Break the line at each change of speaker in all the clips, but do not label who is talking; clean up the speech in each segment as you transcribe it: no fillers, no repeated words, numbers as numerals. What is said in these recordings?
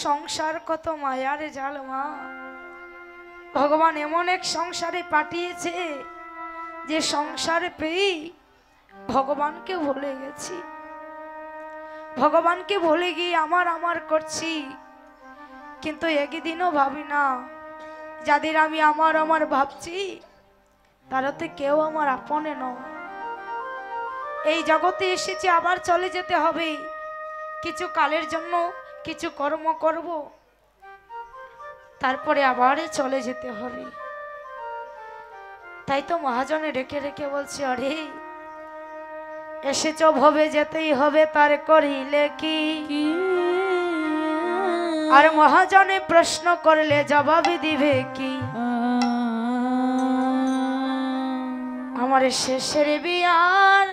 সংসার কত মায়ার জাল মা। ভগবান এমন এক সংসারে পাঠিয়েছে যে সংসারে পেয়ে ভগবানকে ভুলে গেছি। ভগবানকে ভুলে গিয়ে আমার আমার করছি, কিন্তু একদিনও ভাবি না যাদের আমি আমার আমার ভাবছি তারাতে কেউ আমার আপনে নয়। এই জগতে এসেছি, আবার চলে যেতে হবে। কিছু কালের জন্য কিছু কর্ম করব, তারপরে আবার চলে যেতে হবে। তাই তো মহাজনে রেখে রেখে বলছে, আরে এসেছ ভবে যেতেই হবে, তার করিলে কি। আর মহাজনে প্রশ্ন করলে জবাব দিবে কি। আমার শেষের বিয়ার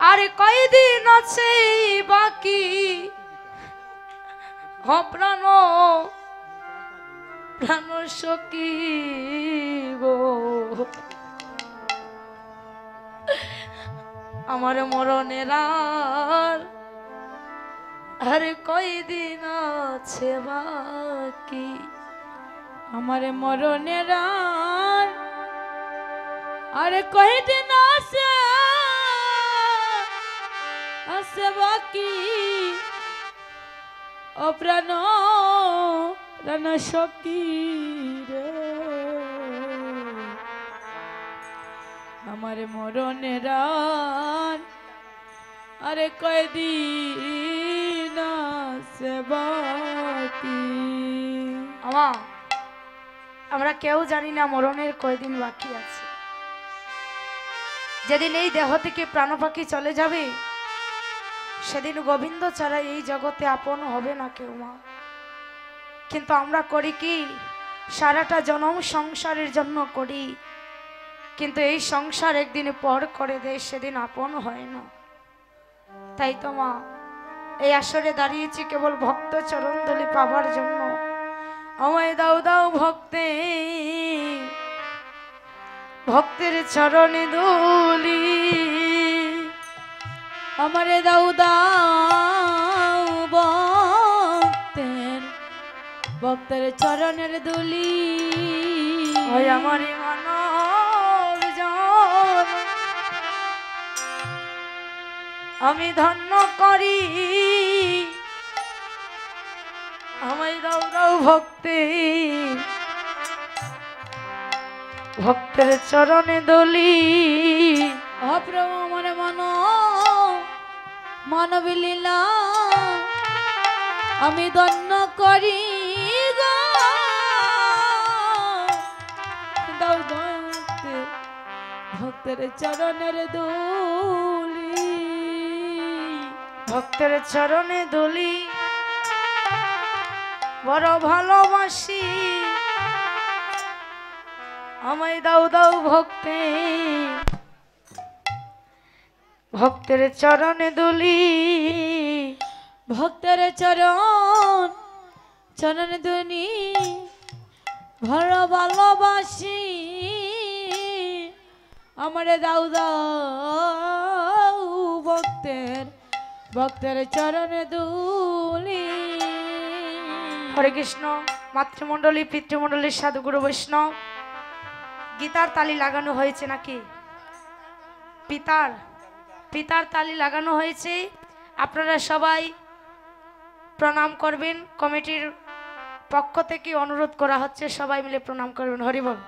আর কয়দিন আছে বাকি। প্রাণ প্রাণ সখী গো, আমার মরণের আর কয়দিন আছে বাকি।
আমার মরণের আর কয়দিন আছে বাকি। ও প্রাণ প্রাণ সখী রে, আমার মরণের আরে কয়দিন আছে বাকি।
আমরা কেউ জানি না মরণের কয়দিন বাকি আছে। যেদিন এই দেহ থেকে প্রাণ পাখি চলে যাবে, সেদিন গোবিন্দ ছাড়া এই জগতে আপন হবে না কেউ মা। কিন্তু আমরা করি কি, সারাটা জনম সংসারের জন্য করি, কিন্তু এই সংসার একদিন পর করে দেয়, সেদিন আপন হয় না। তাই তো মা এই আসরে দাঁড়িয়েছি কেবল ভক্ত চরণ ধুলি পাবার জন্য। আমায় দাও দাও ভক্তে, ভক্তের চরণে ধুলি।
আমারে দাও দাও ভক্তের ভক্তের চরণের ধুলি।
ওই আমার মানব জন আমি ধন্য করি। আমায় দাও দাও ভক্তি, ভক্তের চরণে দলি।
অপ্রভু আমার মানব লীলা আমি ধন্য করি গো। দাও ভক্তের চরণের ধুলি,
ভক্তের চরণে দলি। বড় ভালোবাসি, আমায় দাও দাও ভক্তি, ভক্তের চরণে দলি।
ভক্তের চরণে ধুলি বড় ভালোবাসি। আমারে দাও দাও ভক্তের চরণে ধুলি।
হরে কৃষ্ণ। মাতৃমণ্ডলী, পিতৃমণ্ডলীর সাধুগুরু বৈষ্ণব, গীতার তালি লাগানো হয়েছে নাকি? পিতার তালি লাগানো হয়েছে। আপনারা সবাই প্রণাম করবেন। কমিটির পক্ষ থেকে অনুরোধ করা হচ্ছে, সবাই মিলে প্রণাম করবেন। হরি বল।